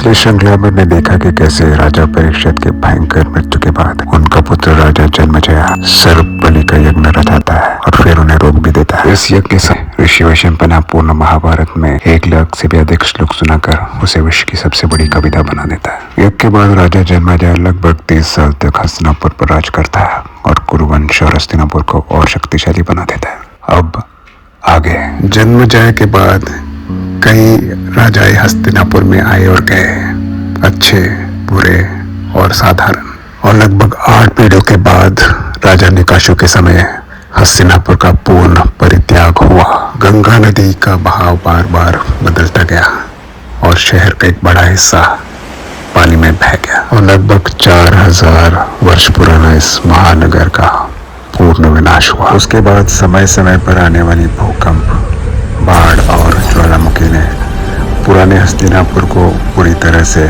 पिछले श्रृंखला में हमने देखा कि कैसे राजा परीक्षित के भयंकर मृत्यु के बाद उनका पुत्र राजा जन्मेजय सर्प बलि का यज्ञ रचाता है और फिर उन्हें रोक भी देता है। इस यज्ञ से ऋषि वैशंपायन पूर्ण महाभारत में 1 लाख से भी अधिक श्लोक सुनाकर उसे विश्व की सबसे बड़ी कविता बना देता है। यज्ञ के बाद राजा जन्मेजय लगभग 30 साल तक हस्तिनापुर पर राज करता है और कुरुवंश और हस्तिनापुर को और शक्तिशाली बना देता है। अब आगे जन्मेजय के बाद कई राजाएं हस्तिनापुर में आए और गए, अच्छे, बुरे और साधारण, और लगभग 8 पीढ़ियों के बाद राजा निकाशु के समय हस्तिनापुर का पूर्ण परित्याग हुआ। गंगा नदी का बहाव बार बार बदलता गया और शहर का एक बड़ा हिस्सा पानी में बह गया और लगभग 4000 वर्ष पुराना इस महानगर का पूर्ण विनाश हुआ। उसके बाद समय समय पर आने वाली भूकंप, बाढ़ और ज्वालामुखी ने पुराने हस्तिनापुर को पूरी तरह से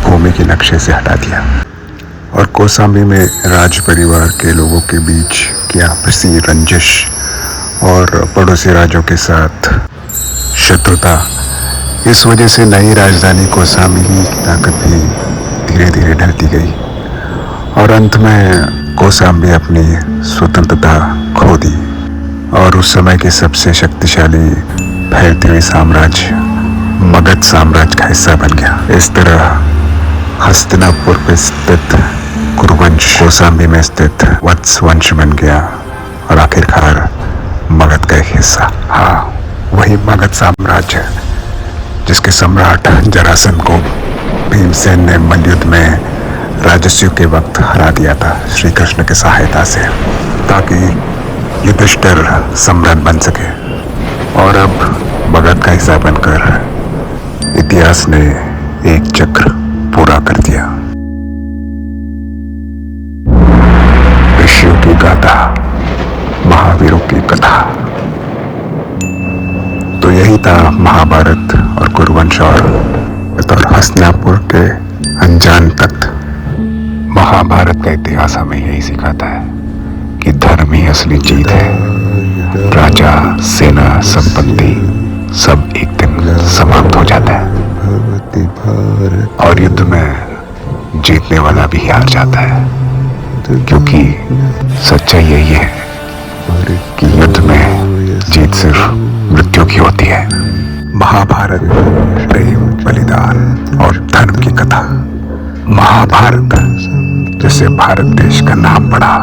भूमि के नक्शे से हटा दिया और कौसाम्बी में राज परिवार के लोगों के बीच की आपसी रंजिश और पड़ोसी राज्यों के साथ शत्रुता, इस वजह से नई राजधानी कौसाम्बी की ताकत भी धीरे धीरे ढलती गई और अंत में कौसाम्बी अपनी स्वतंत्रता खो दी और उस समय के सबसे शक्तिशाली फैलते हुए साम्राज्य मगध साम्राज्य का हिस्सा बन गया। इस तरह हस्तिनापुर में स्थित कुरुवंश कौसाम्बी में स्थित वत्स वंश बन गया और आखिरकार मगध का एक हिस्सा। हाँ, वही मगध साम्राज्य जिसके सम्राट जरासंध को भीमसेन ने मल्लयुद्ध में राजस्व के वक्त हरा दिया था श्री कृष्ण की सहायता से, ताकि युधिष्ठिर सम्राट बन सके। और अब मगध का हिस्सा बनकर इतिहास ने एक चक्र पूरा कर दिया। ऋषियों की गाथा, महावीरों की कथा। तो यही था महाभारत और कुरुवंश और हस्तिनापुर के अनजान तथ्य। महाभारत का इतिहास हमें यही सिखाता है कि धर्म ही असली जीत है। राजा, सेना, संपत्ति सब एक दिन समाप्त हो जाता है और युद्ध में जीतने वाला भी हार जाता है, क्योंकि सच्चाई यही है कि युद्ध में जीत सिर्फ मृत्यु की होती है। महाभारत प्रेम, बलिदान और धर्म की कथा। महाभारत जिससे भारत देश का नाम बढ़ा।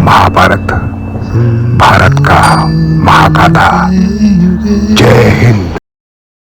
महाभारत भारत का महागाथा। जय हिंद।